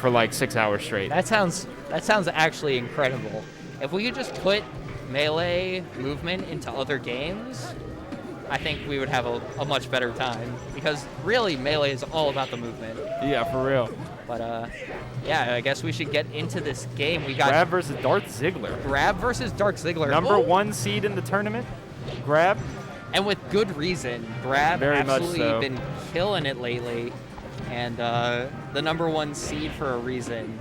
for like 6 hours straight. That sounds actually incredible. If we could just put melee movement into other games, I think we would have a much better time, because really melee is all about the movement. Yeah, for real. But yeah, I guess we should get into this game. We got Grab versus Darth Ziggler. Grab versus Darth Ziggler. Number 1 seed in the tournament. Grab. And with good reason. Grab Very absolutely much so. Been killing it lately. And the number 1 seed for a reason.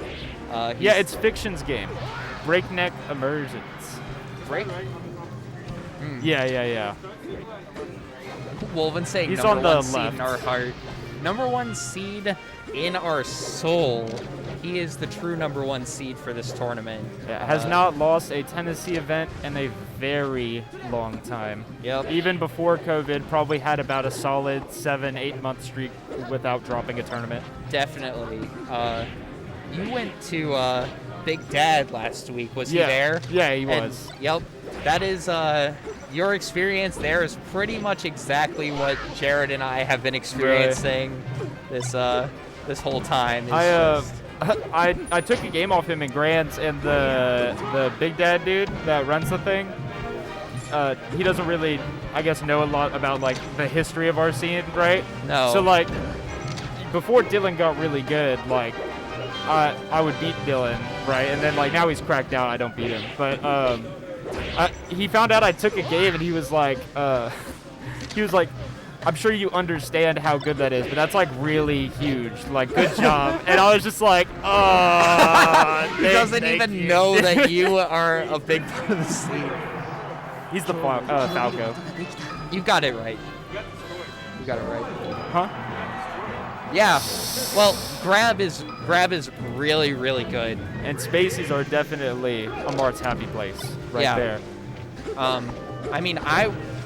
Yeah, it's Fiction's game. Breakneck Emergence. Break? Yeah. Wolven saying He's number on the 1 seed left. in our heart. Number 1 seed in our soul. He is the true number 1 seed for this tournament. Yeah, has not lost a Tennessee event in a very long time. Yep. Even before COVID, probably had about a solid 7-8 month streak without dropping a tournament. Definitely. You went to Big Dad last week. Was he there? Yeah, he was. Yep. That is your experience there is pretty much exactly what Jared and I have been experiencing this whole time. I took a game off him in Grants, and the Big Dad dude that runs the thing, he doesn't really, I guess, know a lot about like the history of our scene, right? No. So like, before Dylan got really good, like, I would beat Dylan, right? And then like now he's cracked out, I don't beat him. But he found out I took a game, and he was like, I'm sure you understand how good that is, but that's like really huge. Like, good job. And I was just like, oh. He doesn't even know that you are a big part of the scene. He's the Falco. You got it right. You got it right. Huh? Yeah. Well, Grab is really, really good. And Spaceys are definitely a Mart's happy place right there. I mean,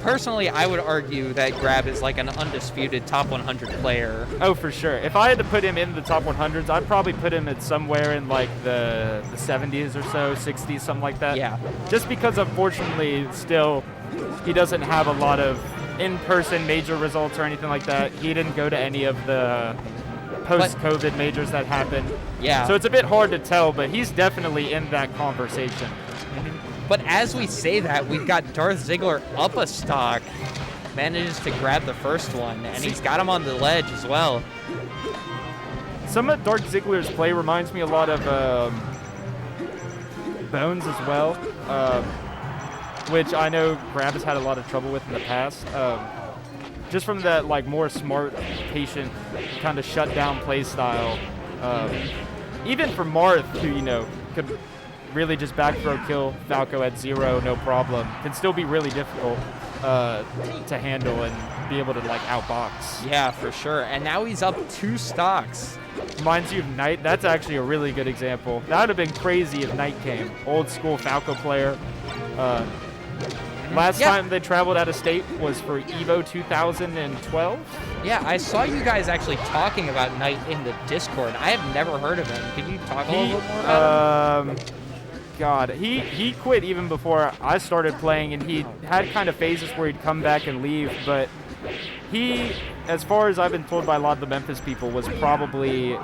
Personally, I would argue that Grab is like an undisputed top 100 player. Oh, for sure. If I had to put him in the top 100s, I'd probably put him at somewhere in like the 70s or so, 60s, something like that. Yeah. Just because, unfortunately, still, he doesn't have a lot of in-person major results or anything like that. He didn't go to any of the post-COVID majors that happened. Yeah. So it's a bit hard to tell, but he's definitely in that conversation. But as we say that, we've got Darth Ziggler up a stock, manages to grab the first one, and he's got him on the ledge as well. Some of Darth Ziggler's play reminds me a lot of Bones as well, which I know Grab has had a lot of trouble with in the past. Just from that like more smart, patient, kind of shut down play style. Even for Marth, who could really just back throw kill Falco at 0, no problem, can still be really difficult to handle and be able to like outbox. Yeah, for sure. And now he's up 2 stocks. Reminds you of Knight. That's actually a really good example. That would have been crazy if Knight came. Old school Falco player. Last time they traveled out of state was for EVO 2012. Yeah, I saw you guys actually talking about Knight in the Discord. I have never heard of him. Can you talk a little bit more about him? God, he quit even before I started playing, and he had kind of phases where he'd come back and leave, but he, as far as I've been told by a lot of the Memphis people, was probably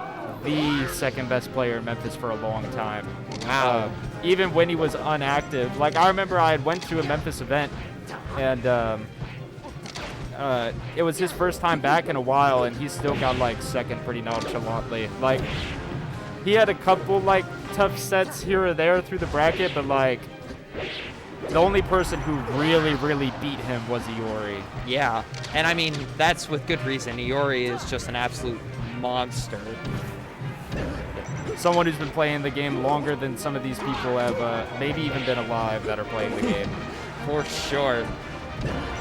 the second best player in Memphis for a long time. Wow. Even when he was unactive. Like, I remember I had went to a Memphis event, and it was his first time back in a while, and he still got like second pretty nonchalantly. Like, he had a couple like tough sets here or there through the bracket, but like the only person who really, really beat him was Iori. Yeah, and I mean, that's with good reason. Iori is just an absolute monster. Someone who's been playing the game longer than some of these people have maybe even been alive that are playing the game. For sure.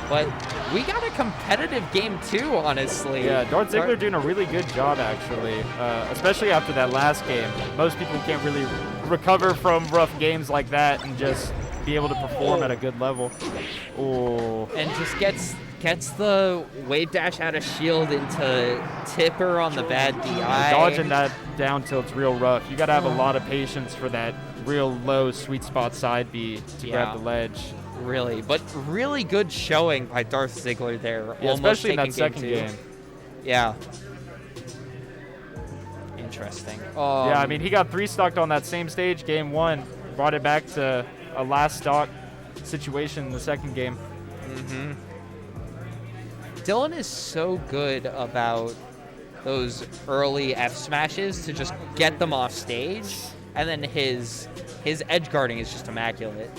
But we got a competitive game too, honestly. Yeah, Darth Ziggler doing a really good job, actually, especially after that last game. Most people can't really recover from rough games like that and just be able to perform at a good level. Oh. And just gets the wave dash out of shield into Tipper on the bad DI. Dodging that down tilt's real rough. You got to have a lot of patience for that real low sweet spot side B to grab the ledge. Really, but really good showing by Darth Ziggler there. Yeah, especially in that second game. Yeah. interesting. Yeah, I mean, he got 3-stocked on that same stage, game 1. Brought it back to a last stock situation in the second game. Dylan is so good about those early F smashes to just get them off stage, and then his edge guarding is just immaculate.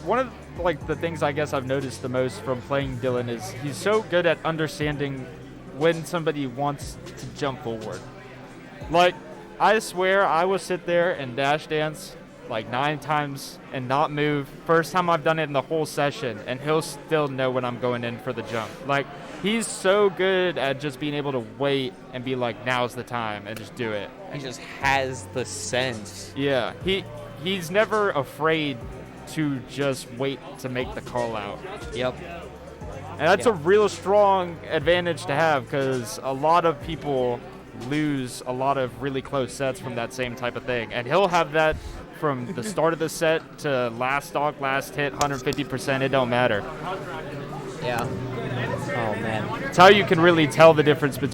One of the things I guess I've noticed the most from playing Dylan is he's so good at understanding when somebody wants to jump forward. Like, I swear I will sit there and dash dance like 9 times and not move. First time I've done it in the whole session, and he'll still know when I'm going in for the jump. Like, he's so good at just being able to wait and be like, now's the time, and just do it. He just has the sense. Yeah, he's never afraid to just wait to make the call out. Yep. And that's a real strong advantage to have, because a lot of people lose a lot of really close sets from that same type of thing. And he'll have that from the start of the set to last stock, last hit, 150%, it don't matter. Yeah. Oh, man. It's how you can really tell the difference between